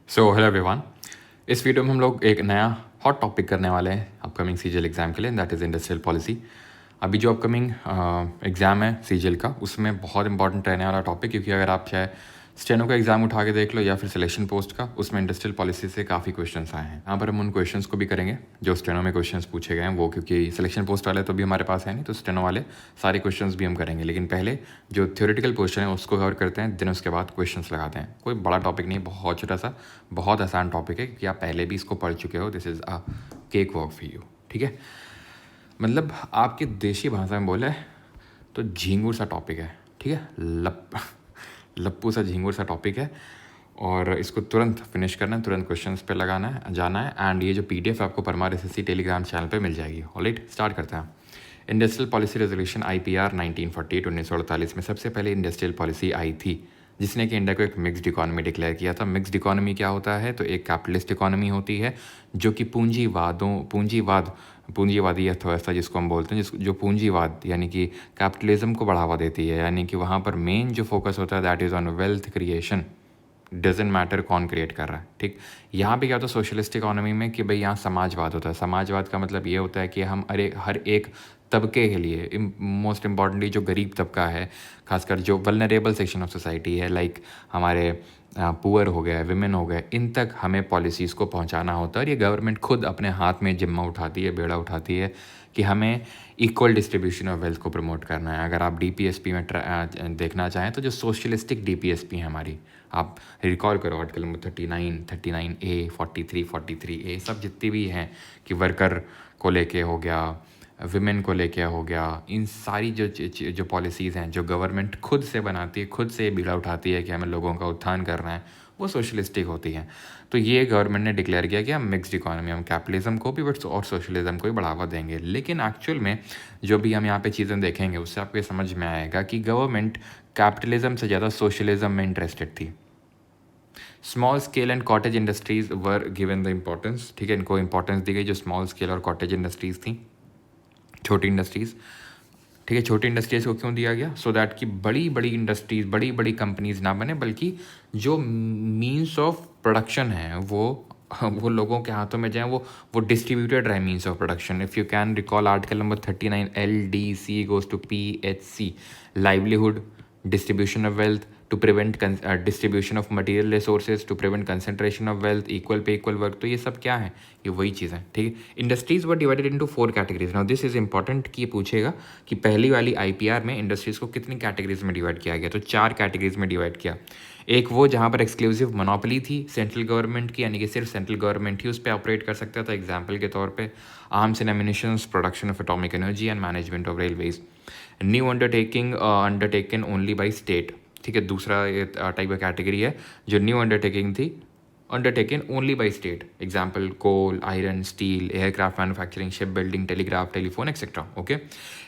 So hello everyone. इस video में हम लोग एक नया हॉट टॉपिक करने वाले हैं अपकमिंग सीजीएल एग्ज़ाम के लिए, दैट इज़ इंडस्ट्रियल पॉलिसी। अभी जो अपकमिंग एग्ज़ाम है सीजीएल का, उसमें बहुत इंपॉर्टेंट रहने वाला टॉपिक, क्योंकि अगर आप चाहे स्टेनो का एग्ज़ाम उठा के देख लो या फिर सिलेक्शन पोस्ट का, उसमें इंडस्ट्रियल पॉलिसी से काफ़ी क्वेश्चंस आए हैं। यहाँ पर हम उन क्वेश्चंस को भी करेंगे जो स्टेनो में क्वेश्चंस पूछे गए हैं वो, क्योंकि सिलेक्शन पोस्ट वाले तो भी हमारे पास है नहीं, तो स्टेनो वाले सारे क्वेश्चंस भी हम करेंगे। लेकिन पहले जो थ्योरेटिकल क्वेश्चन है उसको कवर करते हैं, देन उसके बाद क्वेश्चंस लगाते हैं। कोई बड़ा टॉपिक नहीं, बहुत छोटा सा, बहुत आसान टॉपिक है, क्योंकि आप पहले भी इसको पढ़ चुके हो। This is a cake walk for you, ठीक है। मतलब आपके देशी भाषा में बोले तो झींगुर सा टॉपिक है, ठीक है। लप्पू सा झींगुर सा टॉपिक है, और इसको तुरंत फिनिश करना है, तुरंत क्वेश्चंस पे लगाना है, जाना है। एंड ये जो पीडीएफ आपको परमार एसएससी टेलीग्राम चैनल पे मिल जाएगी। ऑलराइट, स्टार्ट करते हैं। इंडस्ट्रियल पॉलिसी रेजोल्यूशन IPR 1948 1948 में सबसे पहले इंडस्ट्रियल पॉलिसी आई थी, जिसने कि इंडिया को एक मिक्स्ड इकोनॉमी डिक्लेयर किया था। मिक्स्ड इकोनॉमी क्या होता है? तो एक कैपिटलिस्ट इकोनॉमी होती है जो कि पूंजीवादी अर्थव्यवस्था जिसको हम बोलते हैं, जो पूंजीवाद यानी कि कैपिटलिज्म को बढ़ावा देती है। यानी कि वहाँ पर मेन जो फोकस होता है that is on wealth creation, doesn't matter कौन क्रिएट कर रहा है, ठीक। यहाँ पे क्या होता है सोशलिस्ट इकोनॉमी में कि भाई यहाँ समाजवाद होता है। समाजवाद का मतलब ये होता है कि हम हर एक तबके के लिए, मोस्ट इम्पॉर्टेंटली जो गरीब तबका है, खासकर जो वल्नरेबल सेक्शन ऑफ सोसाइटी है, लाइक हमारे पुअर हो गए, विमेन हो गए, इन तक हमें पॉलिसीज़ को पहुंचाना होता है। और ये गवर्नमेंट खुद अपने हाथ में जिम्मा उठाती है, बेड़ा उठाती है कि हमें इक्वल डिस्ट्रीब्यूशन ऑफ वेल्थ को प्रमोट करना है। अगर आप DPSP में देखना चाहें तो जो सोशलिस्टिक DPSP है हमारी, आप रिकॉल करो आर्टिकल नंबर 39A 43A, सब जितनी भी हैं कि वर्कर को लेके हो गया, विमेन को लेके हो गया, इन सारी जो पॉलिसीज़ हैं जो गवर्नमेंट खुद से बनाती है, खुद से बीड़ा उठाती है कि हमें लोगों का उत्थान करना है, वो सोशलिस्टिक होती हैं। तो ये गवर्नमेंट ने डिक्लेयर किया कि हम मिक्स्ड इकोनॉमी, हम कैपिटलिज्म को भी बट और सोशलिज्म को भी बढ़ावा देंगे। लेकिन एक्चुअल में जो भी हम यहाँ पे चीज़ें देखेंगे उससे आपको ये समझ में आएगा कि गवर्नमेंट कैपिटलिज्म से ज़्यादा सोशलिज्म में इंटरेस्टेड थी। Small scale and cottage industries were given the importance, ठीक है, इनको इंपॉर्टेंस दी गई जो स्मॉल स्केल और कॉटेज इंडस्ट्रीज़ थी, छोटी इंडस्ट्रीज़, ठीक है। छोटी इंडस्ट्रीज़ को क्यों दिया गया? सो दैट कि बड़ी बड़ी इंडस्ट्रीज़, बड़ी बड़ी कंपनीज ना बने, बल्कि जो मीन्स ऑफ प्रोडक्शन है वो लोगों के हाथों में जाए, वो डिस्ट्रीब्यूटेड रहे means of production. If you can recall article number 39 LDC goes to PHC, livelihood, distribution of wealth, to prevent distribution of material resources, to prevent concentration of wealth, equal pay equal work. तो ये सब क्या है? ये वही चीज़ है, ठीक है। Industries were divided into 4 categories. Now this is important कि ये पूछेगा कि पहली वाली IPR में इंडस्ट्रीज़ को कितनी कैटेगरीज में डिवाइड किया गया? तो 4 कैटेगरीज में डिवाइड किया। एक वो जहाँ पर एक्सक्लूसिव मोनोपोली थी सेंट्रल गवर्नमेंट की, यानी कि सिर्फ सेंट्रल गवर्नमेंट ही उस पर ऑपरेट कर सकता था। एग्जाम्पल के तौर पे arms and ammunitions, production of atomic energy and management of railways. New undertaken only by state, ठीक है। दूसरा ये टाइप का कैटेगरी है जो न्यू अंडरटेकिंग थी, undertaken only by state. Example coal, iron, steel, aircraft manufacturing, ship building, telegraph, telephone etcetera, okay.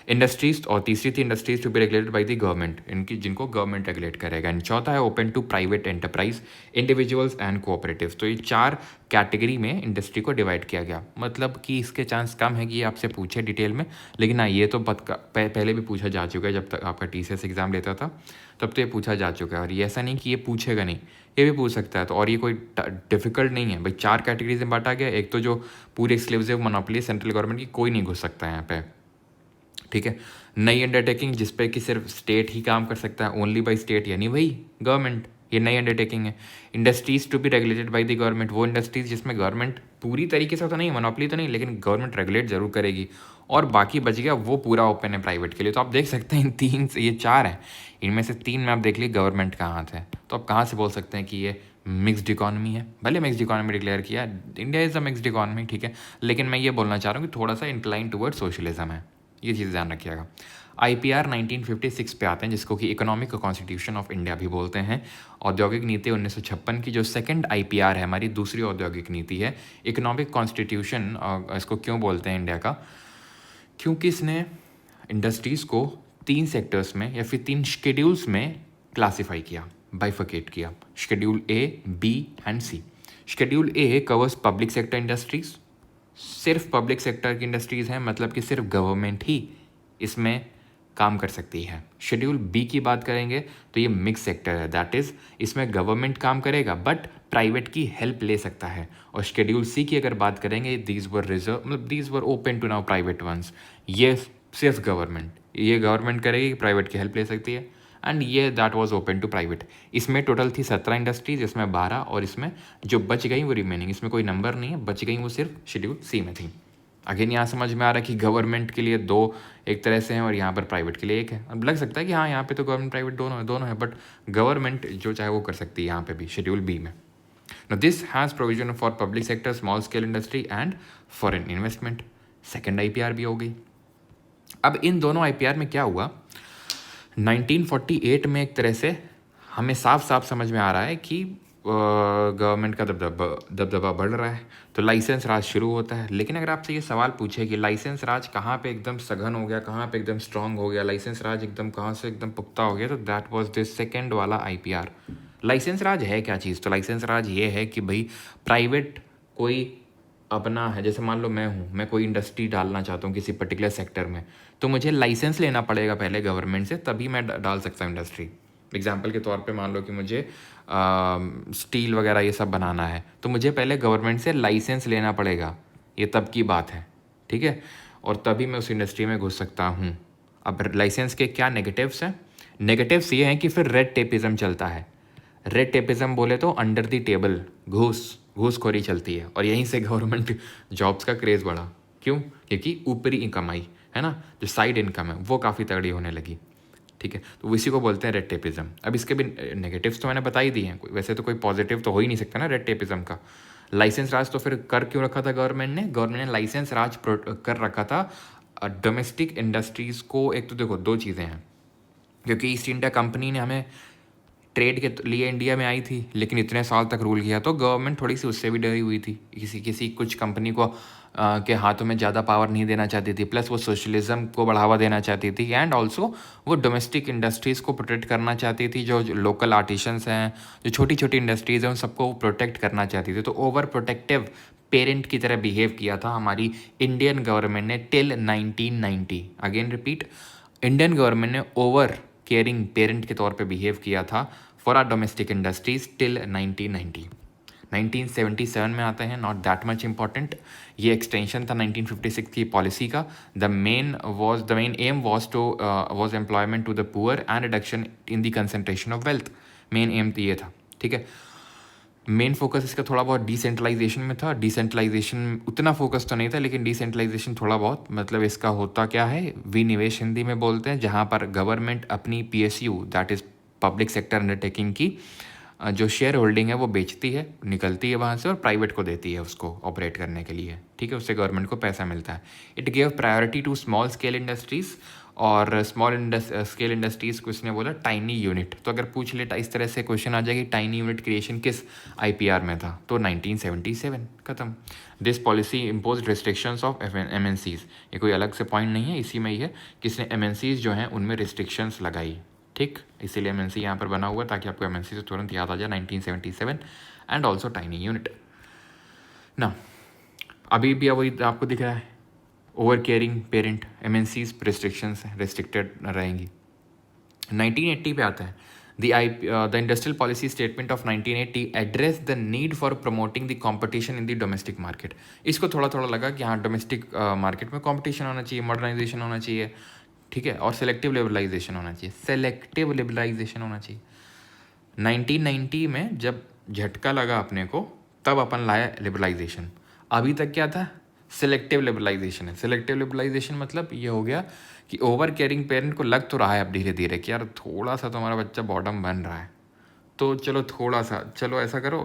Industries, और तीसरी थी industries to be regulated by the government, इनकी जिनको गवर्नमेंट रेगुलेट करेगा। एंड चौथा है open to private enterprise, individuals and cooperatives. तो ये 4 कैटेगरी में इंडस्ट्री को डिवाइड किया गया। मतलब कि इसके चांस कम है कि ये आपसे पूछे डिटेल में, लेकिन हाँ ये तो पहले भी पूछा जा चुका है। जब तक आपका TCS एग्ज़ाम लेता था तब तो ये पूछा जा चुका है, और ये ऐसा नहीं कि ये पूछेगा नहीं, ये भी पूछ सकता है। तो और ये कोई डिफिकल्ट नहीं है भाई। 4 कैटेगरीज में बांटा गया। एक तो जो पूरी एक्सक्लूसिव मोनोपोली सेंट्रल गवर्नमेंट की, कोई नहीं घुस सकता है यहाँ पे, ठीक है। नई अंडरटेकिंग जिस पे कि सिर्फ स्टेट ही काम कर सकता है, ओनली बाई स्टेट, यानी वही गवर्नमेंट, ये नई अंडरटेकिंग है। Industries to be regulated by the government, वो इंडस्ट्रीज जिसमें गवर्नमेंट पूरी तरीके से तो नहीं, मोनोपोली तो नहीं, लेकिन गवर्नमेंट रेगुलेट जरूर करेगी। और बाकी बच गया वो पूरा ओपन है प्राइवेट के लिए। तो आप देख सकते हैं ये 4 हैं, इनमें से 3 में आप देख लीजिए गवर्नमेंट का हाथ है। तो आप कहाँ से बोल सकते हैं कि ये मिक्स्ड इकोनॉमी है? भले मिक्स्ड इकोनॉमी डिक्लेयर किया, India is a mixed economy, ठीक है। लेकिन मैं ये बोलना चाह रहा हूँ कि थोड़ा सा इंक्लाइन टुवर्ड सोशलिज्म है, ये चीज़ ध्यान रखिएगा। IPR 1956 पे आते हैं, जिसको कि इकोनॉमिक कॉन्स्टिट्यूशन ऑफ इंडिया भी बोलते हैं। औद्योगिक नीति 1956 की जो सेकंड IPR है, हमारी दूसरी औद्योगिक नीति है। इकोनॉमिक कॉन्स्टिट्यूशन इसको क्यों बोलते हैं इंडिया का? क्योंकि इसने इंडस्ट्रीज़ को 3 सेक्टर्स में या फिर 3 शेड्यूल्स में क्लासीफाई किया, बाइफर्केट किया। Schedule A, B and C। Schedule A covers public sector industries, सिर्फ पब्लिक सेक्टर की इंडस्ट्रीज़ हैं, मतलब कि सिर्फ गवर्नमेंट ही इसमें काम कर सकती है। शेड्यूल बी की बात करेंगे तो ये मिक्स सेक्टर है, दैट इज़ इसमें गवर्नमेंट काम करेगा बट प्राइवेट की हेल्प ले सकता है। और शेड्यूल सी की अगर बात करेंगे, दीज वर रिजर्व, मतलब these were open to now private ones, ये सिर्फ गवर्नमेंट, ये गवर्नमेंट करेगी, प्राइवेट की हेल्प ले सकती है। एंड ये that was open to private. इसमें टोटल थी 17 इंडस्ट्रीज, इसमें 12, और इसमें जो बच गई वो रिमेनिंग, इसमें कोई नंबर नहीं है, बच गई वो सिर्फ शेड्यूल सी में थी। अगेन यहाँ समझ में आ रहा है कि गवर्नमेंट के लिए 2 एक तरह से हैं और यहाँ पर प्राइवेट के लिए 1 है। अब लग सकता है कि हाँ यहाँ पे तो गवर्नमेंट प्राइवेट दोनों है, बट गवर्नमेंट जो चाहे वो कर सकती है यहाँ पे भी शेड्यूल बी में। Now this has provision for public sector, small scale industry and foreign investment. Second IPR भी हो गई। अब इन दोनों IPR में क्या हुआ, 1948 में एक तरह से हमें साफ साफ समझ में आ रहा है कि गवर्नमेंट का दबदबा बढ़ रहा है, तो लाइसेंस राज शुरू होता है। लेकिन अगर आपसे ये सवाल पूछे कि लाइसेंस राज कहाँ पे एकदम सघन हो गया, कहाँ पे एकदम स्ट्रांग हो गया, लाइसेंस राज एकदम कहाँ से एकदम पुख्ता हो गया, तो दैट वाज दिस सेकेंड वाला IPR। लाइसेंस राज है क्या चीज़, तो लाइसेंस राज ये है कि भाई प्राइवेट कोई अपना है, जैसे मान लो मैं कोई इंडस्ट्री डालना चाहता हूँ किसी पर्टिकुलर सेक्टर में, तो मुझे लाइसेंस लेना पड़ेगा पहले गवर्नमेंट से, तभी मैं डाल सकता हूँ इंडस्ट्री। एग्जाम्पल के तौर पे मान लो कि मुझे स्टील वगैरह ये सब बनाना है, तो मुझे पहले गवर्नमेंट से लाइसेंस लेना पड़ेगा, ये तब की बात है, ठीक है, और तभी मैं उस इंडस्ट्री में घुस सकता हूँ। अब लाइसेंस के क्या नेगेटिव्स हैं, नेगेटिव्स ये हैं कि फिर रेड टेपिज्म चलता है। रेड टेपिज्म बोले तो अंडर द टेबल घूसखोरी चलती है, और यहीं से गवर्नमेंट जॉब्स का क्रेज़ बढ़ा। क्यों, क्योंकि ऊपरी कमाई है ना, जो साइड इनकम है वो काफ़ी तगड़ी होने लगी, ठीक है, तो इसी को बोलते हैं रेड टेपिज्म। अब इसके भी नेगेटिव्स तो मैंने बता ही दिए हैं, वैसे तो कोई पॉजिटिव तो हो ही नहीं सकता ना रेड टेपिज्म का। लाइसेंस राज तो फिर कर क्यों रखा था गवर्नमेंट ने लाइसेंस राज कर रखा था डोमेस्टिक इंडस्ट्रीज़ को। एक तो देखो 2 चीज़ें हैं, क्योंकि ईस्ट इंडिया कंपनी ने हमें ट्रेड के लिए इंडिया में आई थी, लेकिन इतने साल तक रूल किया, तो गवर्नमेंट थोड़ी सी उससे भी डरी हुई थी, किसी कुछ कंपनी को के हाथों में ज़्यादा पावर नहीं देना चाहती थी, प्लस वो सोशलिज्म को बढ़ावा देना चाहती थी, एंड ऑल्सो वो डोमेस्टिक इंडस्ट्रीज़ को प्रोटेक्ट करना चाहती थी, जो लोकल आर्टिशंस हैं, जो छोटी छोटी इंडस्ट्रीज़ हैं, उन सबको प्रोटेक्ट करना चाहती थी। तो ओवर प्रोटेक्टिव पेरेंट की तरह बिहेव किया था हमारी इंडियन गवर्नमेंट ने till 1990। Again repeat, Indian government ने ओवर केयरिंग पेरेंट के तौर पे बिहेव किया था for our domestic industries till 1990। 1977 में आते हैं, नॉट दैट मच इंपॉर्टेंट, ये एक्सटेंशन था 1956 की पॉलिसी का। The main aim was employment to the poor and reduction in the concentration of wealth. Main aim तो ये था, ठीक है। मेन फोकस इसका थोड़ा बहुत डिसेंट्रलाइजेशन में था। डिसेंट्रलाइजेशन उतना फोकस तो नहीं था, लेकिन डिसेंट्रलाइजेशन थोड़ा बहुत, मतलब इसका होता क्या है, विनिवेश हिंदी में बोलते हैं, जहाँ पर गवर्नमेंट अपनी PSU that is public sector undertaking की जो शेयर होल्डिंग है वो बेचती है, निकलती है वहाँ से, और प्राइवेट को देती है उसको ऑपरेट करने के लिए, ठीक है, उससे गवर्नमेंट को पैसा मिलता है। It give priority to small scale industries, और स्मॉल स्केल इंडस्ट्रीज़ को इसने बोला टाइनी यूनिट। तो अगर पूछ लेता इस तरह से क्वेश्चन आ जाएगी, टाइनी यूनिट क्रिएशन किस IPR में था, तो 1977 खत्म। This policy impose restrictions of MNCs। ये कोई अलग से पॉइंट नहीं है, इसी में ही है कि इसने MNCs जो हैं उनमें रिस्ट्रिक्शंस लगाई, ठीक, इसीलिए MNC यहाँ पर बना हुआ ताकि आपको MNC से तुरंत याद आ जाए 1977, एंड ऑल्सो टाइनी यूनिट ना। अभी भी वही आपको दिख रहा है, over caring parent, MNCs restrictions restricted रहेंगी। 1980 पे आता है, the industrial policy statement of 1980 address the need for promoting the competition in the domestic market. इसको थोड़ा थोड़ा लगा कि हाँ डोमेस्टिक मार्केट में कॉम्पिटिशन होना चाहिए, मॉडर्नाइजेशन होना चाहिए, ठीक है, और सेलेक्टिव लिबरलाइजेशन होना चाहिए। 1990 में जब झटका लगा अपने को, तब अपन लाया लिबरलाइजेशन। अभी तक क्या था, सेलेक्टिव लिबरलाइजेशन है। सेलेक्टिव लिबरलाइजेशन मतलब ये हो गया कि ओवर केयरिंग पेरेंट को लग तो रहा है अब धीरे धीरे कि यार थोड़ा सा तो हमारा बच्चा बॉटम बन रहा है, तो चलो थोड़ा सा, चलो ऐसा करो,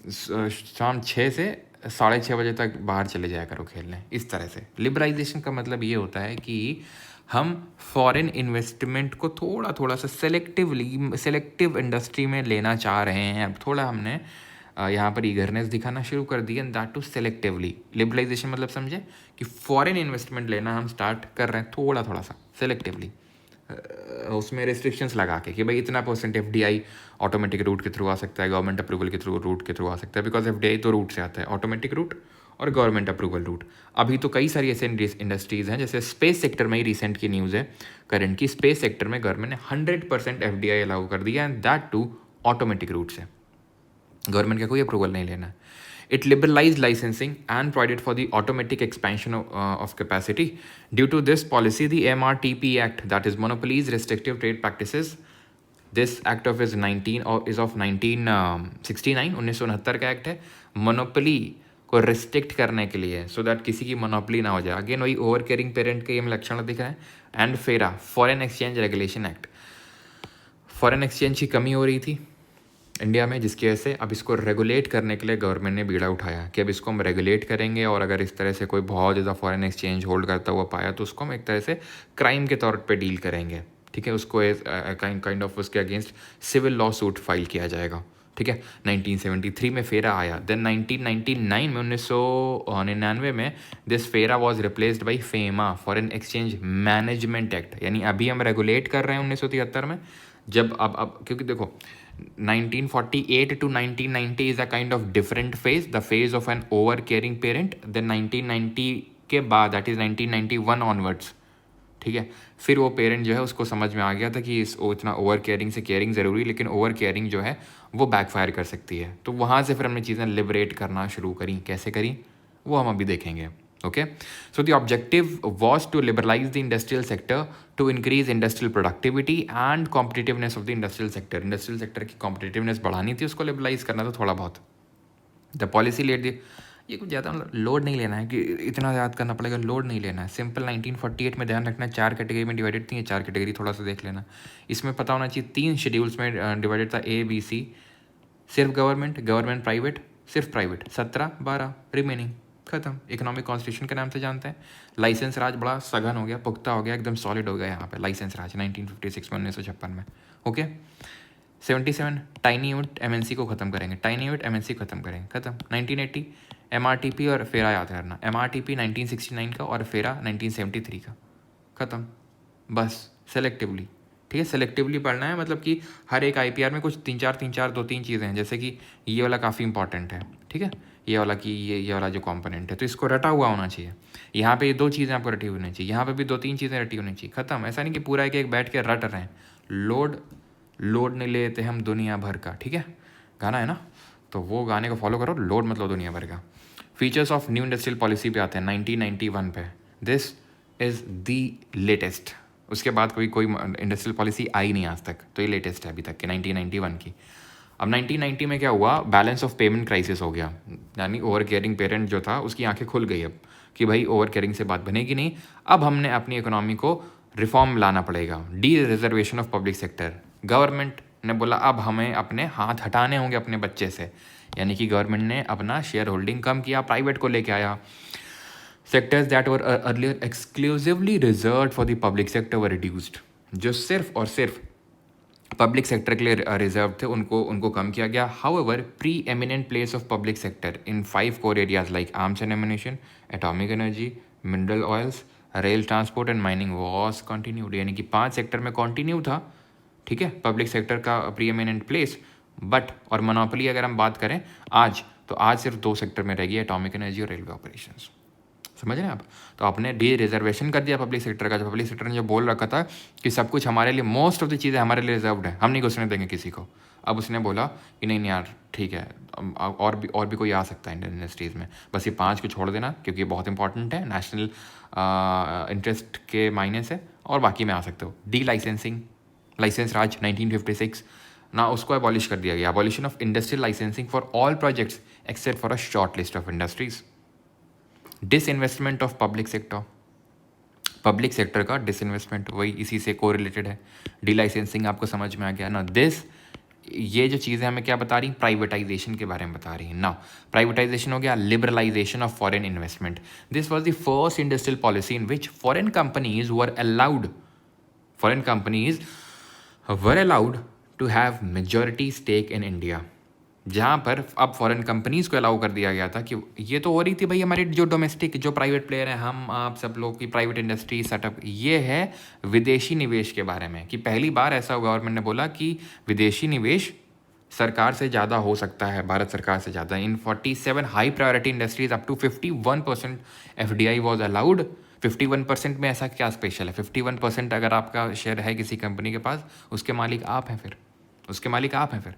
शाम 6 से 6:30 बजे तक बाहर चले जाया करो खेलने। इस तरह से लिबरलाइजेशन का मतलब ये होता है कि हम फॉरेन इन्वेस्टमेंट को थोड़ा सा सेलेक्टिव इंडस्ट्री में लेना चाह रहे हैं। अब थोड़ा हमने यहाँ पर ईगरनेस दिखाना शुरू कर दिया, and that too selectively. Liberalisation मतलब समझे कि फॉरेन इन्वेस्टमेंट लेना हम स्टार्ट कर रहे हैं थोड़ा सा सेलेक्टिवली, उसमें रिस्ट्रिक्शंस लगा के कि भाई इतना % FDI ऑटोमेटिक रूट के थ्रू आ सकता है, गवर्नमेंट अप्रूवल के थ्रू रूट के थ्रू आ सकता है, बिकॉज FDI तो रूट से आता है, ऑटोमेटिक रूट और गवर्नमेंट अप्रूवल रूट। अभी तो कई सारी ऐसे इंडस्ट्रीज़ हैं, जैसे स्पेस सेक्टर में ही रिसेंट की न्यूज़ है करंट की, स्पेस सेक्टर में गवर्नमेंट ने 100% FDI अलाउ कर दिया, and that too automatic route से। गवर्नमेंट का कोई अप्रूवल नहीं लेना। It liberalized licensing and provided for the automatic expansion of capacity. Due to this policy, the MRTP Act, that is Monopolies Restrictive Trade Practices, this act of is 1969 1969 का act है, monopoly को restrict करने के लिए, so that किसी की monopoly ना हो जाए। अगेन वही ओवर केयरिंग पेरेंट के ये लक्षण दिख रहे हैं। एंड फेरा, foreign exchange regulation act, foreign exchange की कमी हो रही थी इंडिया में, जिसकी वजह से अब इसको रेगुलेट करने के लिए गवर्नमेंट ने बीड़ा उठाया कि अब इसको हम रेगुलेट करेंगे, और अगर इस तरह से कोई बहुत ज़्यादा फॉरेन एक्सचेंज होल्ड करता हुआ पाया तो उसको हम एक तरह से क्राइम के तौर पे डील करेंगे। ठीक है, उसको काइंड ऑफ उसके against civil law suit file किया जाएगा। ठीक है, 1973 में फेरा आया। देन 1999 में 1999 में दिस फेरा was replaced by FEMA, foreign exchange management act. यानी अभी हम रेगुलेट कर रहे हैं 1973 में, जब अब क्योंकि देखो 1948 to 1990 is a kind of different phase, the phase of an over caring parent. then 1990 के बाद, that is 1991 onwards, ठीक है, फिर वो पेरेंट जो है उसको समझ में आ गया था कि इतना ओवर केयरिंग से केयरिंग ज़रूरी, लेकिन ओवर केयरिंग जो है वो बैकफायर कर सकती है। तो वहाँ से फिर हमने चीज़ें लिबरेट करना शुरू करी। कैसे करी वो हम अभी देखेंगे। Okay, so the objective was to liberalize the industrial sector to increase industrial productivity and competitiveness of the industrial sector. Industrial sector की competitiveness बढ़ानी थी, उसको liberalize करना था थोड़ा बहुत। The policy laid the, ये कुछ ज़्यादा लोड नहीं लेना है कि इतना याद करना पड़ेगा, लोड नहीं लेना है। सिंपल 1948 में ध्यान रखना, 4 कैटेगरी में डिवाइडेड थी, 4 कैटेगरी थोड़ा सा देख लेना। इसमें पता होना चाहिए 3 शेड्यूल्स में डिवाइडेड था, ABC, सिर्फ गवर्नमेंट प्राइवेट, सिर्फ प्राइवेट, 17-12 रिमेनिंग, खत्म। इकोनॉमिक कॉन्स्टिट्यूशन के नाम से जानते हैं। लाइसेंस राज बड़ा सघन हो गया, पुख्ता हो गया, एकदम सॉलिड हो गया यहाँ पे लाइसेंस राज 1956 में, 1956 में। ओके, 77 टाइनी यूनिट MNC को ख़त्म करेंगे, टाइनी यूनिट MNC खत्म करेंगे, खत्म। 1980 MRTP और फेरा याद करना, MRTP 1969 का और फेरा 1973 का, ख़त्म। बस सेलेक्टिवली, ठीक है, सेलेक्टिवली पढ़ना है, मतलब कि हर एक IPR में कुछ 3-4 2-3 चीज़ें हैं, जैसे कि ये वाला काफ़ी इंपॉर्टेंट है, ठीक है, ये वाला कि ये वाला जो कंपोनेंट है, तो इसको रटा हुआ होना चाहिए। यहाँ पे ये 2 चीज़ें आपको रटी होनी चाहिए, यहाँ पे भी 2-3 चीज़ें रटी होनी चाहिए, ख़त्म। ऐसा नहीं कि पूरा एक बैठ के रट रहे हैं। लोड नहीं लेते हम दुनिया भर का, ठीक है, गाना है ना, तो वो गाने को फॉलो करो, लोड मतलब दुनिया भर का। Features of new industrial policy पे आते हैं 1991 पे, दिस इज़ दी लेटेस्ट। उसके बाद कोई इंडस्ट्रियल पॉलिसी आई नहीं आज तक, तो ये लेटेस्ट है अभी तक के 1991 की। अब 1990 में क्या हुआ, बैलेंस ऑफ पेमेंट क्राइसिस हो गया, यानी ओवर केयरिंग पेरेंट जो था उसकी आंखें खुल गई अब कि भाई ओवर केयरिंग से बात बनेगी नहीं, अब हमने अपनी इकोनॉमी को रिफॉर्म लाना पड़ेगा। D reservation of public sector, government ने बोला अब हमें अपने हाथ हटाने होंगे अपने बच्चे से, यानी कि गवर्नमेंट ने अपना शेयर होल्डिंग कम किया, प्राइवेट को लेके आया। Sectors that were earlier exclusively reserved for the public sector were reduced, जो सिर्फ और सिर्फ पब्लिक सेक्टर के लिए रिजर्व थे उनको कम किया गया। However pre eminent place of public sector in 5 core areas like arms and ammunition, atomic energy, mineral oils, rail transport and mining was continued, यानी कि 5 सेक्टर में कंटिन्यू था, ठीक है, पब्लिक सेक्टर का प्री एमिनेंट प्लेस। बट और monopoly अगर हम बात करें आज, तो आज सिर्फ 2 सेक्टर में रहेगी, एटॉमिक एनर्जी और रेलवे ऑपरेशंस। समझ रहे हैं आप? तो आपने डी रिजर्वेशन कर दिया पब्लिक सेक्टर का। जो पब्लिक सेक्टर ने जो बोल रखा था कि सब कुछ हमारे लिए, मोस्ट ऑफ द चीज़ें हमारे लिए रिजर्व्ड है, हम नहीं घुसने देंगे किसी को, अब उसने बोला कि नहीं यार ठीक है, और भी कोई आ सकता है इंडियन इंडस्ट्रीज़ में, बस ये 5 को छोड़ देना क्योंकि ये बहुत इंपॉर्टेंट है, नेशनल इंटरेस्ट के मायने से, और बाकी में आ सकते हो। डी लाइसेंसिंग, लाइसेंस राज 1956 ना, उसको अबॉलिश कर दिया गया। Abolition of industrial licensing for all projects except for a short list of industries. Disinvestment of public sector, public sector का डिसइन्वेस्टमेंट वही इसी से को रिलेटेड है। डी लाइसेंसिंग आपको समझ में आ गया ना। ये जो चीज़ें हमें क्या बता रही, प्राइवेटाइजेशन के बारे में बता रही है ना। प्राइवेटाइजेशन हो गया, liberalisation of foreign investment. This was the first industrial policy in which foreign companies were allowed to have majority stake in India, जहाँ पर अब फॉरेन कंपनीज़ को अलाउ कर दिया गया था कि ये तो हो रही थी भाई हमारी जो डोमेस्टिक जो प्राइवेट प्लेयर हैं, हम आप सब लोग की प्राइवेट इंडस्ट्री सेटअप, ये है विदेशी निवेश के बारे में, कि पहली बार ऐसा गवर्नमेंट ने बोला कि विदेशी निवेश सरकार से ज़्यादा हो सकता है, भारत सरकार से ज़्यादा। In 47 high priority industries up to 51% FDI was allowed. 51% में ऐसा क्या स्पेशल है? 51% अगर आपका शेयर है किसी कंपनी के पास, उसके मालिक आप हैं फिर, उसके मालिक आप हैं फिर,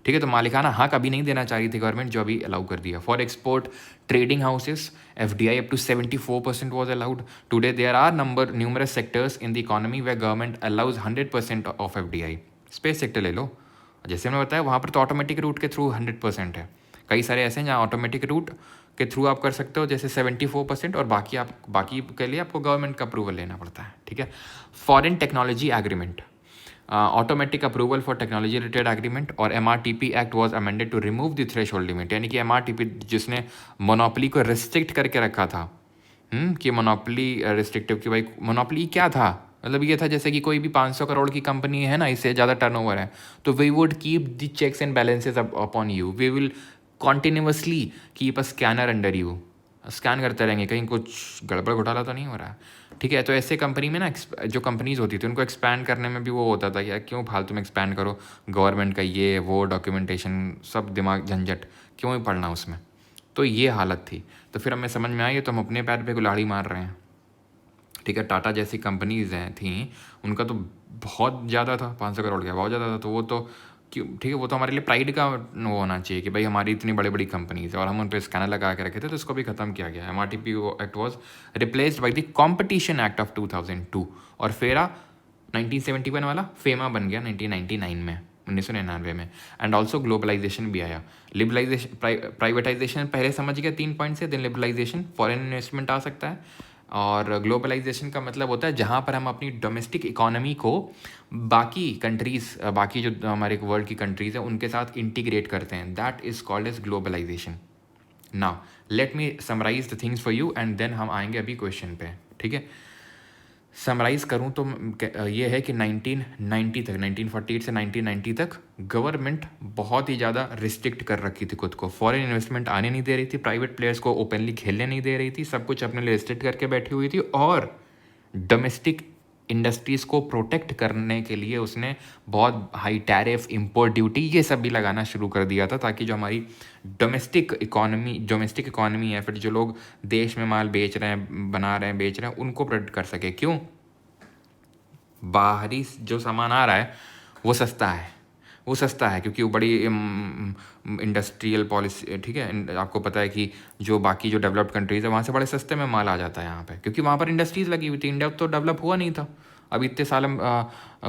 ठीक है। तो मालिकाना हक अभी नहीं देना चाह रही थी गवर्नमेंट, जो अभी अलाउ कर दिया। For export trading houses FDI up to 74% was allowed. Today there are numerous sectors in the economy where government allows 100% of FDI। Space sector ले लो, जैसे मैंने बताया, वहाँ पर तो ऑटोमेटिक रूट के थ्रू 100% है। कई सारे ऐसे हैं जहाँ ऑटोमेटिक रूट के थ्रू आप कर सकते हो, जैसे 74%, और बाकी के लिए आपको गवर्नमेंट का अप्रूवल लेना पड़ता है, ठीक है। Foreign technology agreement, automatic approval for technology related agreement, और MRTP act was amended to remove the threshold limit. यानी कि MRTP जिसने मोनोपोली को रिस्ट्रिक्ट करके रखा था, कि मोनोपोली रिस्ट्रिक्टिव, कि भाई मोनोपोली क्या था, मतलब ये था जैसे कि कोई भी 500 करोड़ की कंपनी है ना, इससे ज़्यादा टर्नओवर है, तो we would keep the checks and balances upon you, we will continuously keep a scanner under you, scan करते रहेंगे कहीं कुछ गड़बड़ घोटाला तो नहीं हो रहा है, ठीक है। तो ऐसे कंपनी में ना जो कंपनीज होती थी उनको एक्सपैंड करने में भी वो होता था, यार क्यों फालतू में एक्सपैंड करो, गवर्नमेंट का ये वो डॉक्यूमेंटेशन सब दिमाग झंझट, क्यों ही पढ़ना उसमें। तो ये हालत थी। तो फिर हमें समझ में आई, तो हम अपने पैर पे कुल्हाड़ी मार रहे हैं, ठीक है। टाटा जैसी कंपनीज हैं थी, उनका तो बहुत ज़्यादा था, 500 करोड़ का बहुत ज़्यादा था, तो वो तो क्यों, ठीक है, वो तो हमारे लिए प्राइड का वो होना चाहिए कि भाई हमारी इतनी बड़ी बड़ी कंपनीज है, और हम उन पर स्कैनर लगा के रखे थे, तो इसको भी ख़त्म किया गया। MRTP act was replaced by the competition act of 2002, और फेरा 1971 वाला फेमा बन गया 1999 में, 1999 में। एंड ऑल्सो ग्लोबलाइजेशन भी आया, लिबरलाइजेशन, प्राइवेटाइजेशन पहले समझ गया 3 पॉइंट से, देन लिबरलाइजेशन, फॉरेन इन्वेस्टमेंट आ सकता है, और ग्लोबलाइजेशन का मतलब होता है जहाँ पर हम अपनी डोमेस्टिक इकोनॉमी को बाकी कंट्रीज़, बाकी जो हमारे वर्ल्ड की कंट्रीज़ हैं उनके साथ इंटीग्रेट करते हैं, that is called as globalisation. Now let me summarise the things for you, and then हम आएंगे अभी क्वेश्चन पे, ठीक है। समराइज़ करूँ तो ये है कि 1990 तक, 1948 से 1990 तक गवर्नमेंट बहुत ही ज़्यादा रिस्ट्रिक्ट कर रखी थी खुद को, फॉरेन इन्वेस्टमेंट आने नहीं दे रही थी, प्राइवेट प्लेयर्स को ओपनली खेलने नहीं दे रही थी, सब कुछ अपने लिए रिस्ट्रिक्ट करके बैठी हुई थी, और डोमेस्टिक इंडस्ट्रीज़ को प्रोटेक्ट करने के लिए उसने बहुत हाई टैरिफ, इम्पोर्ट ड्यूटी, ये सब भी लगाना शुरू कर दिया था, ताकि जो हमारी डोमेस्टिक इकोनॉमी है, फिर जो लोग देश में माल बेच रहे हैं, बना रहे हैं, बेच रहे हैं, उनको प्रोटेक्ट कर सके। क्यों? बाहरी जो सामान आ रहा है वो सस्ता है, वो सस्ता है क्योंकि वो बड़ी इंडस्ट्रियल पॉलिसी, ठीक है। आपको पता है कि जो बाकी जो डेवलप्ड कंट्रीज़ है वहाँ से बड़े सस्ते में माल आ जाता है यहाँ पे, क्योंकि वहाँ पर इंडस्ट्रीज़ लगी हुई थी। इंडिया तो डेवलप हुआ नहीं था, अब इतने साल हम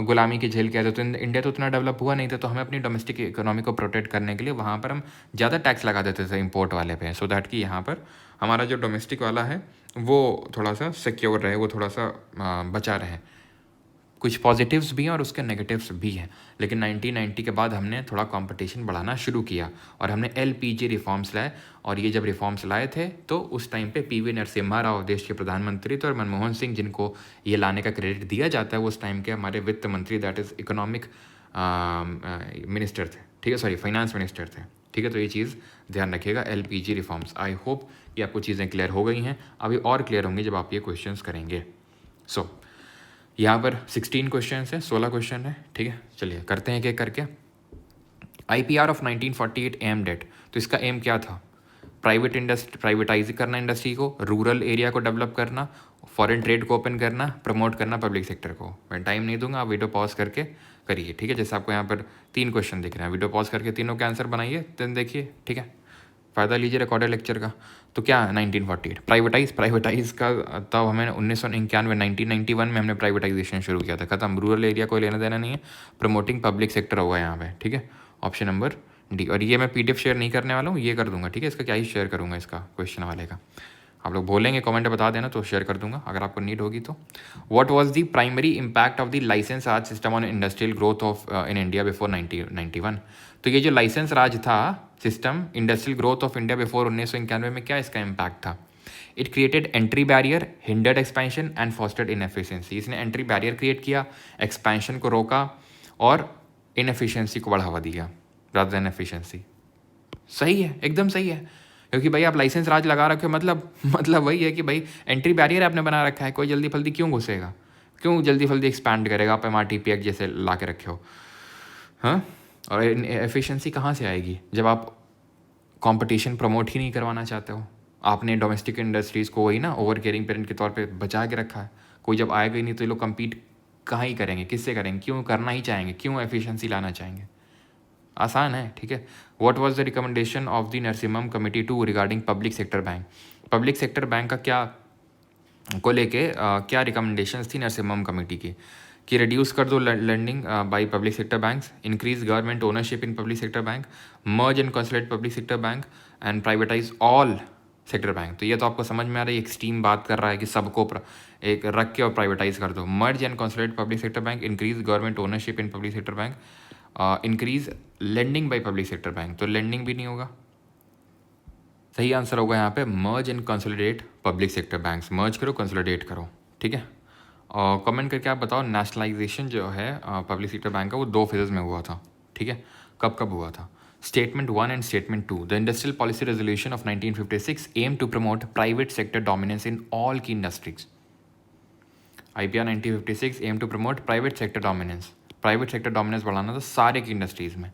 गुलामी के झेल के आए थे, तो इंडिया तो उतना डेवलप हुआ नहीं था, तो हमें अपनी डोमेस्टिक इकोनॉमी को प्रोटेक्ट करने के लिए वहाँ पर हम ज़्यादा टैक्स लगा देते थे इम्पोर्ट वाले पे, सो दैट कि यहाँ पर हमारा जो डोमेस्टिक वाला है वो थोड़ा सा सिक्योर रहे, वो थोड़ा सा बचा रहे। कुछ पॉजिटिव्स भी हैं और उसके नेगेटिव्स भी हैं, लेकिन 1990 के बाद हमने थोड़ा कंपटीशन बढ़ाना शुरू किया और हमने LPG रिफॉर्म्स लाए। और ये जब रिफॉर्म्स लाए थे तो उस टाइम पे PV नरसिम्हा राव देश के प्रधानमंत्री थे, और मनमोहन सिंह, जिनको ये लाने का क्रेडिट दिया जाता है, वो उस टाइम के हमारे वित्त मंत्री, दैट इज़ इकोनॉमिक मिनिस्टर थे, ठीक है, सॉरी फाइनेंस मिनिस्टर थे, ठीक है। तो ये चीज़ ध्यान रखिएगा, LPG रिफॉर्म्स। आई होप कि आपको चीज़ें क्लियर हो गई हैं, अभी और क्लियर होंगी जब आप ये क्वेश्चन करेंगे। सो यहाँ पर 16 क्वेश्चन है, 16 क्वेश्चन है, ठीक है। चलिए करते हैं एक एक करके। IPR ऑफ 1948 एम डेट, तो इसका एम क्या था? प्राइवेटाइज करना इंडस्ट्री को, रूरल एरिया को डेवलप करना, फॉरेन ट्रेड को ओपन करना, प्रमोट करना पब्लिक सेक्टर को। मैं टाइम नहीं दूंगा, आप वीडियो पॉज करके करिए, ठीक है। जैसे आपको यहाँ पर 3 क्वेश्चन दिख रहे हैं, वीडियो पॉज करके तीनों के आंसर बनाइए, देन देखिए, ठीक है। फ़ायदा लीजिए रिकॉर्डेड लेक्चर का। तो क्या 1948 प्राइवेटाइज का, तब हमें 1991 1991 में हमने प्राइवेटाइजेशन शुरू किया था, ख़त्म, रूरल एरिया कोई लेना देना नहीं है, प्रमोटिंग पब्लिक सेक्टर होगा यहाँ पे, ठीक है। Option number D. और ये मैं PDF शेयर नहीं करने वाला हूँ, ये कर दूंगा, ठीक है। इसका क्या ही शेयर करूँगा, इसका क्वेश्चन वाले का आप लोग बोलेंगे कमेंट में बता देना, तो शेयर कर दूंगा अगर आपको नीड होगी तो। What was the primary impact of the licence Raj system on industrial growth of in India before 1991? तो ये जो लाइसेंस राज था system, industrial growth of India before 1991 में, क्या इसका इम्पैक्ट था? It created entry barrier, hindered expansion and fostered inefficiency. इसने entry barrier create किया, एक्सपेंशन को रोका, और इनएफिशिएंसी को बढ़ावा दिया रादर देन एफिशिएंसी। सही है, एकदम सही है, क्योंकि भाई आप लाइसेंस राज लगा रखे हो, मतलब वही है कि भाई एंट्री बैरियर आपने बना रखा है, कोई जल्दी फल्दी क्यों घुसेगा, क्यों जल्दी फल्दी एक्सपैंड करेगा? आप MRTP एक्ट जैसे ला के रखे हो, हाँ। और एफिशिएंसी कहाँ से आएगी जब आप कंपटीशन प्रमोट ही नहीं करवाना चाहते हो। आपने डोमेस्टिक इंडस्ट्रीज़ को वही ना ओवर केयरिंग पेरेंट के तौर पे बचा के रखा है। कोई जब आएगा ही नहीं तो ये लोग कम्पीट कहाँ ही करेंगे, किससे करेंगे, क्यों करना ही चाहेंगे, क्यों एफिशिएंसी लाना चाहेंगे। आसान है, ठीक है। What was the recommendation of the Narasimham committee to regarding public sector bank. Public sector bank का क्या को लेके क्या रिकमेंडेशंस थी नरसिम्हम कमेटी की कि रिड्यूस कर दो lending by public sector banks, increase government ownership in public sector bank, merge and consolidate public sector bank and privatise all sector bank. तो ये तो आपको समझ में आ रहा है, एक्सट्रीम बात कर रहा है कि सबको एक रख के और प्राइवेटाइज कर दो। Merge and consolidate public sector bank, increase government ownership in public sector bank, increase lending by public sector bank. तो लेंडिंग भी नहीं होगा, सही आंसर होगा यहाँ पे merge and consolidate public sector banks. Merge करो, कंसोलिडेट करो, ठीक है। और कमेंट करके आप बताओ नेशनलाइजेशन जो है पब्लिक सेक्टर बैंक का वो 2 फेजेस में हुआ था, ठीक है। कब कब हुआ था। Statement 1 and statement 2। The industrial policy resolution of 1956 aimed to promote private sector dominance in all key industries. IPR 1956 aimed to promote private sector dominance, private sector dominance बढ़ाना था सारे की इंडस्ट्रीज में।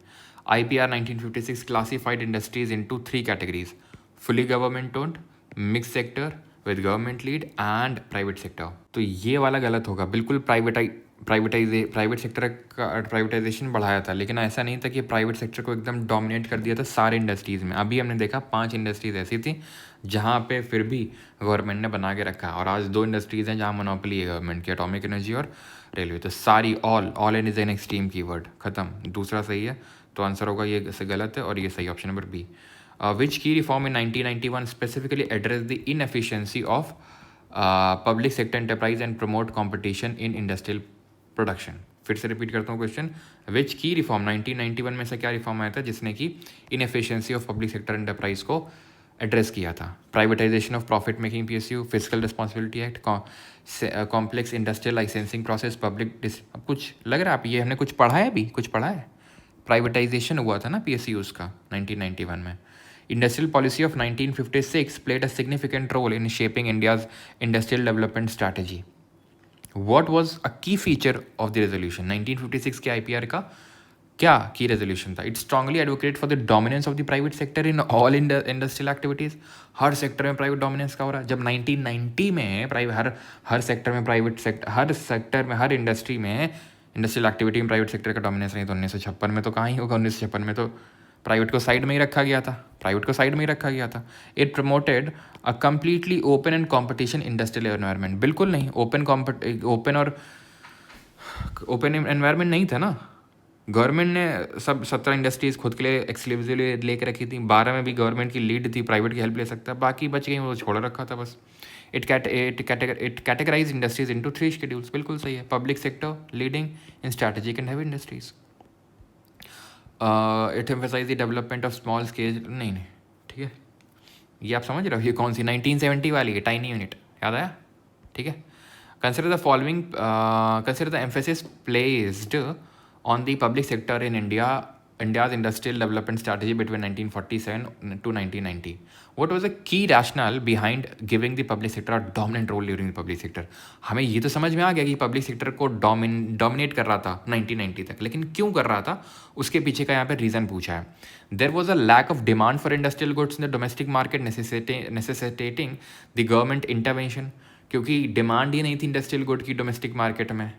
IPR 1956 classified industries into 3 categories, fully government owned, mixed sector with government lead and private sector. तो ये वाला गलत होगा, बिल्कुल प्राइवेट सेक्टर का प्राइवेटाइजेशन बढ़ाया था, लेकिन ऐसा नहीं था कि प्राइवेट सेक्टर को एकदम डोमिनेट कर दिया था सारे इंडस्ट्रीज़ में। अभी हमने देखा 5 इंडस्ट्रीज़ ऐसी थी जहाँ पे फिर भी गवर्नमेंट ने बना के रखा, और आज 2 इंडस्ट्रीज़ हैं जहाँ मोनोपोली है गवर्नमेंट की, एटॉमिक एनर्जी और रेलवे। तो सारी all an is an extreme keyword, खत्म। दूसरा सही है, तो आंसर होगा ये गलत है और ये सही option number B. Which key reform in 1991 specifically addressed the inefficiency of public sector enterprise and promote competition in industrial production? फिर से रिपीट करता हूँ क्वेश्चन। विच की रिफॉर्म 1991 में से क्या रिफॉर्म आया था जिसने कि inefficiency of public sector enterprise को एड्रेस किया था? Privatisation of profit making PSU, physical responsibility act, complex industrial licensing process, public अब कुछ लग रहा है आप ये हमने कुछ पढ़ा है, अभी कुछ पढ़ा है। प्राइवेटाइजेशन हुआ था ना PSUs का 1991 में। Industrial policy of 1956 played a significant role in shaping India's industrial development strategy. What was a key feature of the resolution? 1956 के IPR का क्या की रेजोल्यूशन था? It strongly advocated for the dominance of the private sector in all industrial activities. Her sector में private dominance का हो रहा है। जब 1990 में हर सेक्टर में प्राइवेट सेक्टर, हर सेक्टर में हर इंडस्ट्री में इंडस्ट्रियल एक्टिविटी में प्राइवेट सेक्टर का डोमिनेंस नहीं, तो 1956 में तो कहाँ ही होगा। 1956 में तो प्राइवेट को साइड में ही रखा गया था। It promoted a completely open and competition industrial environment. बिल्कुल नहीं, ओपन एनवायरनमेंट नहीं था ना। गवर्नमेंट ने सब 17 इंडस्ट्रीज खुद के लिए एक्सक्लूसिवली लेके रखी थी, 12 में भी गवर्नमेंट की लीड थी, प्राइवेट की हेल्प ले सकता है, बाकी बच गई वो छोड़ रखा था बस। It categorise industries into 3 schedules. बिल्कुल सही है। Public sector leading in strategic and heavy industries. It emphasise the development of small scale, नहीं ठीक है, ये आप समझ रहे हो। ये कौन सी 1970 वाली है, टाइनी यूनिट, याद आया, ठीक है। Consider the following, consider the emphasis placed on the public sector in India's industrial development strategy between 1947 to 1990. What was the key rationale behind giving the public sector a dominant role during the public sector? हमें ये तो समझ में आ गया कि public sector को dominate कर रहा था 1990 तक, लेकिन क्यों कर रहा था उसके पीछे का यहाँ पे रीज़न पूछा है। There was a lack of demand for industrial goods in the domestic market necessitating the government intervention. क्योंकि डिमांड ही नहीं थी इंडस्ट्रियल गुड की डोमेस्टिक मार्केट में,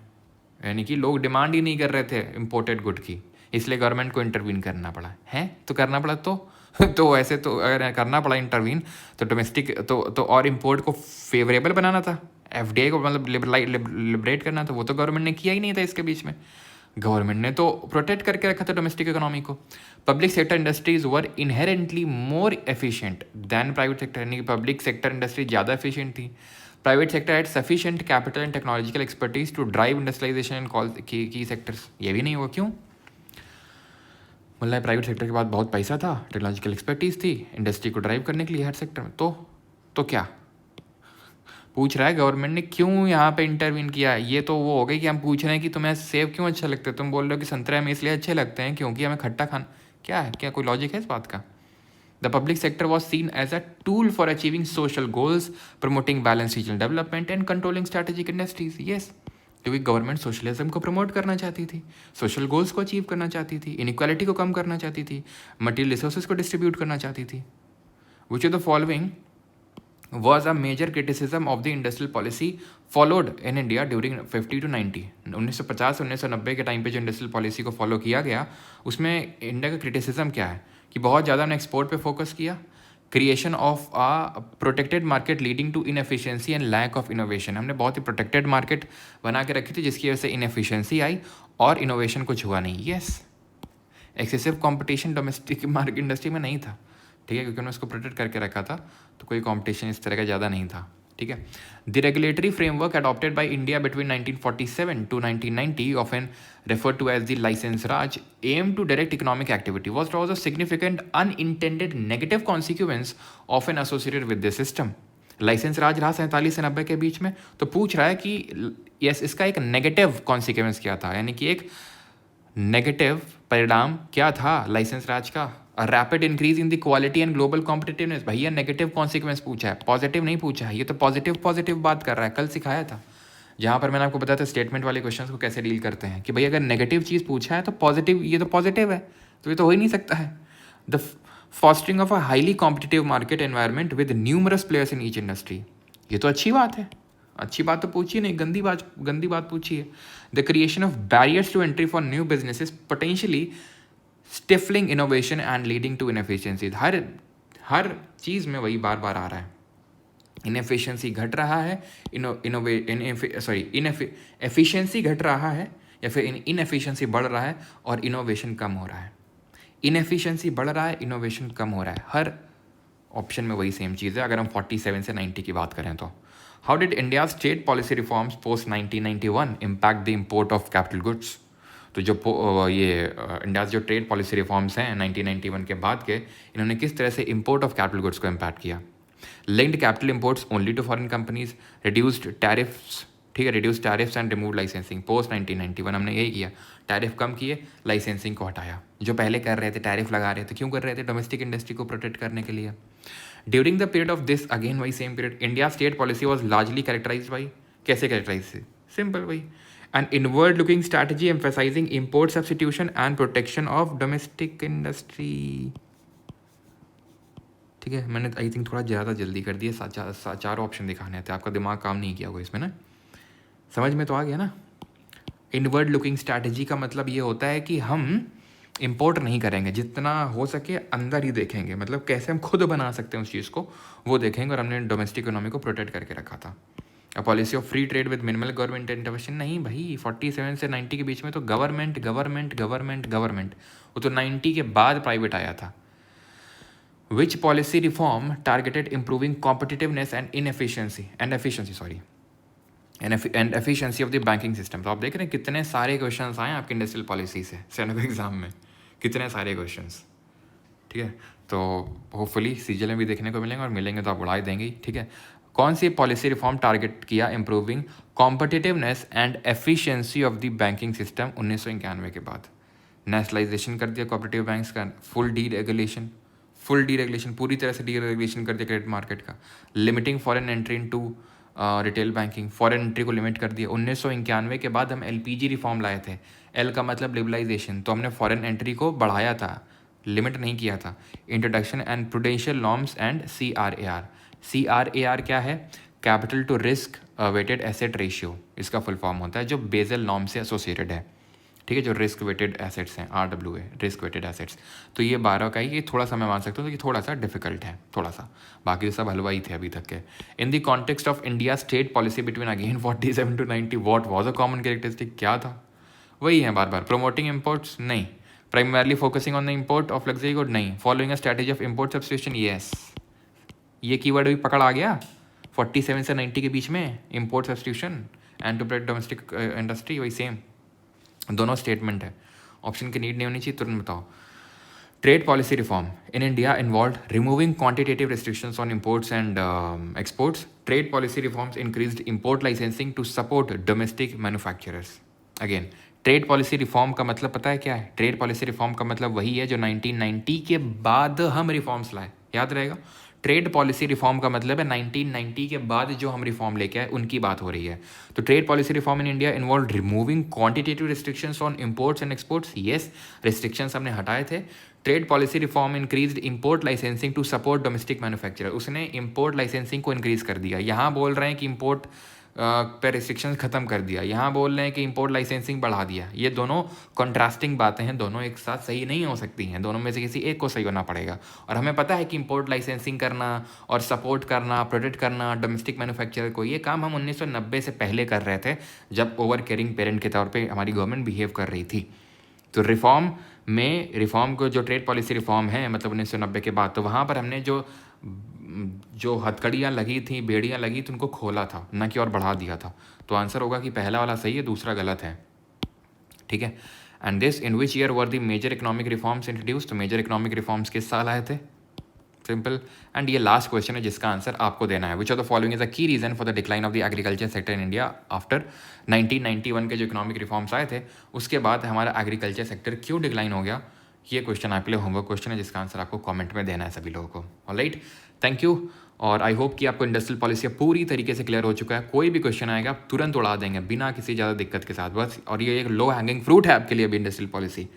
यानी कि लोग डिमांड ही नहीं कर रहे थे इम्पोर्टेड गुड की, इसलिए गवर्नमेंट को इंटरवीन करना पड़ा है। तो करना पड़ा तो वैसे तो अगर करना पड़ा इंटरवीन तो डोमेस्टिक तो और इम्पोर्ट को फेवरेबल बनाना था, FDI को मतलब लिबरेट करना था, वो तो गवर्नमेंट ने किया ही नहीं था। इसके बीच में गवर्नमेंट ने तो प्रोटेक्ट करके रखा था डोमेस्टिक इकोनॉमी को। Public sector industries were inherently more efficient than private sector, यानी कि पब्लिक सेक्टर इंडस्ट्री ज़्यादा एफिशिएंट थी। Private sector had sufficient capital and technological expertise to drive industrialisation in key sectors. ये भी नहीं हुआ, क्यों? मतलब प्राइवेट सेक्टर के पास बहुत पैसा था, टेक्नोलॉजिकल एक्सपर्टीज थी इंडस्ट्री को ड्राइव करने के लिए हर सेक्टर में। तो क्या पूछ रहा है गवर्नमेंट ने क्यों यहाँ पे इंटरवीन किया? ये तो वो हो गई कि हम पूछ रहे हैं कि तुम्हें सेब क्यों अच्छा लगता है, तुम बोल रहे हो कि संतरे हमें इसलिए अच्छे लगते हैं क्योंकि हमें खट्टा खाना। क्या है, क्या कोई लॉजिक है इस बात का? The public sector was seen as a tool for achieving social goals, promoting balance regional development and controlling strategic industries. Yes, क्योंकि गवर्नमेंट सोशलिज्म को प्रमोट करना चाहती थी, सोशल गोल्स को अचीव करना चाहती थी, इनइक्वालिटी को कम करना चाहती थी, मटीरियल रिसोर्सेज को डिस्ट्रीब्यूट करना चाहती थी. विच of the following was a major criticism of the industrial policy followed in India during 50 to 90. 1950 1990 के टाइम पे जो इंडस्ट्रियल पॉलिसी को फॉलो किया गया, उसमें इंडिया का क्रिटिसिज्म क्या है कि बहुत ज़्यादा हमने एक्सपोर्ट पे फोकस किया, creation of a protected market leading to inefficiency and lack of innovation. हमने बहुत ही प्रोटेक्टेड मार्केट बना के रखी थी जिसकी वजह से इनएफिशिएंसी आई और इनोवेशन कुछ हुआ नहीं. Yes, excessive competition domestic market industry में नहीं था, ठीक है, क्योंकि उन्होंने उसको प्रोटेक्ट करके रखा था, तो कोई कंपटीशन इस तरह का ज़्यादा नहीं था. ठीक है. The regulatory framework adopted by India between 1947 to 1990 often referred to as the license raj aimed to direct economic activity was a significant unintended negative consequence often associated with this system. Licence Raj रहा 47 से 90 के बीच में. तो पूछ रहा है कि यस इसका एक नेगेटिव कॉन्सिक्वेंस क्या था, यानी कि एक नेगेटिव परिणाम क्या था लाइसेंस राज का. Rapid increase in the quality and global competitiveness. भैया नेगेटिव कॉन्सिक्वेंस पूछा है, पॉजिटिव नहीं पूछा है. ये तो पॉजिटिव बात कर रहा है. कल सिखाया था जहाँ पर मैंने आपको बताया था स्टेटमेंट वाले क्वेश्चंस को कैसे डील करते हैं कि भैया अगर नेगेटिव चीज़ पूछा है तो पॉजिटिव, ये तो पॉजिटिव है, तो ये तो हो ही नहीं सकता है. The fostering of a highly competitive market environment with numerous players in each industry. ये तो अच्छी बात है, अच्छी बात तो पूछिए नहीं, गंदी बात पूछिए. The creation of barriers to entry for new businesses potentially stifling innovation and leading to inefficiencies. हर चीज़ में वही बार बार आ रहा है. इनएफिशिएंसी घट रहा है, एफिशिएंसी घट रहा है या फिर इनएफिशिएंसी बढ़ रहा है और इनोवेशन कम हो रहा है. इनएफिशिएंसी बढ़ रहा है, इनोवेशन कम हो रहा है. हर ऑप्शन में वही सेम चीज़ है. अगर हम 47 से 90 की बात करें तो how did India state policy reforms post 1991 impact the import of capital goods. तो जो ये इंडिया जो ट्रेड पॉलिसी रिफॉर्म्स हैं 1991 के बाद के, इन्होंने किस तरह से इम्पोर्ट ऑफ कैपिटल गुड्स को इम्पैक्ट किया. Linked capital imports only to foreign companies, reduced tariffs, ठीक है, reduce tariffs and remove licensing. Post 1991 हमने यही किया, टैरिफ कम किए, लाइसेंसिंग को हटाया. जो पहले कर रहे थे टैरिफ लगा रहे थे, क्यों कर रहे थे? डोमेस्टिक इंडस्ट्री को प्रोटेक्ट करने के लिए. During the period of this, again वही same period, India state policy was largely characterise by, कैसे कैरेक्टराइज थे? सिंपल वही, an inward looking strategy emphasising import substitution and protection of domestic industry. ठीक है, मैंने आई थिंक थोड़ा ज़्यादा जल्दी कर दिया, चार ऑप्शन दिखाने थे, आपका दिमाग काम नहीं किया होगा इसमें ना. समझ में तो आ गया ना. इनवर्ड लुकिंग स्ट्रैटेजी का मतलब ये होता है कि हम इंपोर्ट नहीं करेंगे, जितना हो सके अंदर ही देखेंगे, मतलब कैसे हम खुद बना सकते हैं उस चीज़ को, वो देखेंगे. और हमने डोमेस्टिक इकोनॉमी को प्रोटेक्ट करके रखा था. A policy of free trade with minimal government intervention नहीं भाई. 47 से 90 के बीच में तो गवर्नमेंट, वो तो 90 के बाद प्राइवेट आया था. Which policy reform targeted improving competitiveness and efficiency of the banking system. तो आप देख रहे हैं कितने सारे क्वेश्चंस आए आपके इंडस्ट्रियल पॉलिसी से सेनेट एग्जाम में, कितने सारे क्वेश्चंस. ठीक है, तो होपफुली सीजीएल में भी देखने को मिलेंगे और मिलेंगे तो आप उड़ा देंगे ही. ठीक है, कौन सी पॉलिसी रिफॉर्म टारगेट किया improving competitiveness and efficiency of the banking system 1991 के बाद? नेशनलाइजेशन कर दिया कोऑपरेटिव बैंक्स का, फुल डीरेगुलेशन, पूरी तरह से डीरेगुलेशन कर दिया क्रेडिट मार्केट का. Limiting foreign entry into retail banking, foreign entry को लिमिट कर दिया. 1991 के बाद हम एलपीजी रिफॉर्म लाए थे. एल का मतलब लिबरलाइजेशन, तो हमने फॉरेन एंट्री को बढ़ाया था, लिमिट नहीं किया था. Introduction and prudential norms and CRAR क्या है? Capital to risk weighted asset ratio, इसका फुल फॉर्म होता है, जो बेजल नॉर्म से एसोसिएटेड है. ठीक है, जो रिस्क वेटेड एसेट्स हैं, RWA, रिस्क वेटेड एसेट्स. तो ये 12 का ही, ये थोड़ा सा मैं मान सकता हूँ कि थोड़ा सा डिफिकल्ट है, थोड़ा सा, बाकी सब हलवा ही थे अभी तक के. In the context of India state policy between again 47 to 90 what was a common characteristic, क्या था? वही है बार बार. प्रोमोटिंग इम्पोर्ट्स नहीं, primarily focusing on the import of luxury good नहीं, following a strategy of import substitution yes. ये keyword भी पकड़ आ गया 47 से 90 के बीच में, import substitution and to protect domestic industry, वही सेम दोनों स्टेटमेंट है. ऑप्शन की नीड नहीं होनी चाहिए, तुरंत बताओ. Trade policy reform in India involve removing quantitative restrictions on imports and exports. Trade policy reforms increased import licensing to support domestic manufacturers. Again, trade policy reform का मतलब पता है क्या है? ट्रेड पॉलिसी रिफॉर्म का मतलब वही है जो 1990 के बाद हम रिफॉर्म्स लाए, याद रहेगा. ट्रेड पॉलिसी रिफॉर्म का मतलब है 1990 के बाद जो हम रिफॉर्म लेके आए उनकी बात हो रही है। तो trade policy reform in India involve removing quantitative restrictions on imports and exports. Yes, restrictions हमने हटाए थे। Trade policy reform increased import licensing to support domestic manufacturer. उसने इंपोर्ट लाइसेंसिंग को इंक्रीज कर दिया। यहाँ बोल रहे हैं कि इंपोर्ट पे रिस्ट्रिक्शंस ख़त्म कर दिया, यहाँ बोल रहे हैं कि इंपोर्ट लाइसेंसिंग बढ़ा दिया। ये दोनों कंट्रास्टिंग बातें हैं, दोनों एक साथ सही नहीं हो सकती हैं, दोनों में से किसी एक को सही होना पड़ेगा। और हमें पता है कि इंपोर्ट लाइसेंसिंग करना और सपोर्ट करना, प्रोटेक्ट करना डोमेस्टिक मैन्युफैक्चरर को, ये काम हम 1990 से पहले कर रहे थे, जब ओवर केयरिंग पेरेंट के तौर पर हमारी गवर्नमेंट बिहेव कर रही थी। तो रिफॉर्म को जो ट्रेड पॉलिसी रिफॉर्म है मतलब 1990 के बाद, तो वहाँ पर हमने जो हथकड़ियाँ लगी थी, बेड़ियाँ लगी थी, उनको खोला था, न कि और बढ़ा दिया था। तो आंसर होगा कि पहला वाला सही है, दूसरा गलत है। ठीक है। And this in which year were the major economic reforms introduce. तो मेजर इकोनॉमिक रिफॉर्म्स किस साल आए थे? सिंपल। एंड ये लास्ट क्वेश्चन है जिसका आंसर आपको देना है। Which of the following is the key reason for the decline of the agriculture sector in India after 1991 के जो इकोनॉमिक रिफॉर्म्स आए थे, उसके बाद हमारा एग्रीकल्चर सेक्टर क्यों डिक्लाइन हो गया? ये क्वेश्चन आपके लिए होमवर्क क्वेश्चन है जिसका आंसर आपको कमेंट में देना है सभी लोगों को। Alright, thank you. और आई होप कि आपको इंडस्ट्रियल पॉलिसी पूरी तरीके से क्लियर हो चुका है। कोई भी क्वेश्चन आएगा आप तुरंत उड़ा देंगे बिना किसी ज़्यादा दिक्कत के साथ, बस। और ये एक लो हैंगिंग फ्रूट है आपके लिए अभी इंडस्ट्रियल पॉलिसी।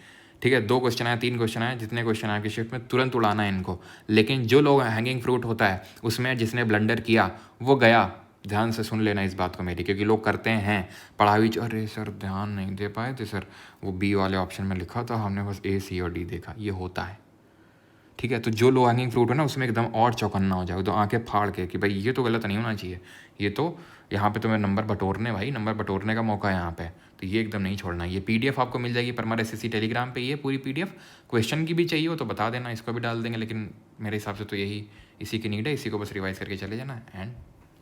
ठीक है, 2 क्वेश्चन आए, 3 क्वेश्चन आए, जितने क्वेश्चन आए आपकी शिफ्ट में तुरंत उड़ाना है इनको। लेकिन जो लो हैंगिंग फ्रूट होता है उसमें जिसने ब्लंडर किया वो गया। ध्यान से सुन लेना इस बात को मेरी, क्योंकि लोग करते हैं पढ़ाई, अरे सर ध्यान नहीं दे पाए थे सर, वो बी वाले ऑप्शन में लिखा था, हमने बस ए, सी और डी देखा। ये होता है। ठीक है, तो जो लो हैंगिंग फ्रूट है ना उसमें एकदम और चौकन्ना हो जाए, तो आंखें फाड़ के कि भाई ये तो गलत नहीं होना चाहिए, ये तो यहाँ पे तुम्हें नंबर बटोरने, भाई नंबर बटोरने का मौका है यहाँ पे, तो ये एकदम नहीं छोड़ना। ये पीडीएफ आपको मिल जाएगी परमार एसएससी टेलीग्राम पे, ये पूरी पीडीएफ। क्वेश्चन की भी चाहिए हो तो बता देना, इसको भी डाल देंगे, लेकिन मेरे हिसाब से तो यही इसी की नीड है, इसी को बस रिवाइज करके चले जाना एंड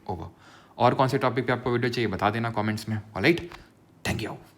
ओवर। और कौन से टॉपिक पे आपको वीडियो चाहिए बता देना कमेंट्स में। Alright, thank you.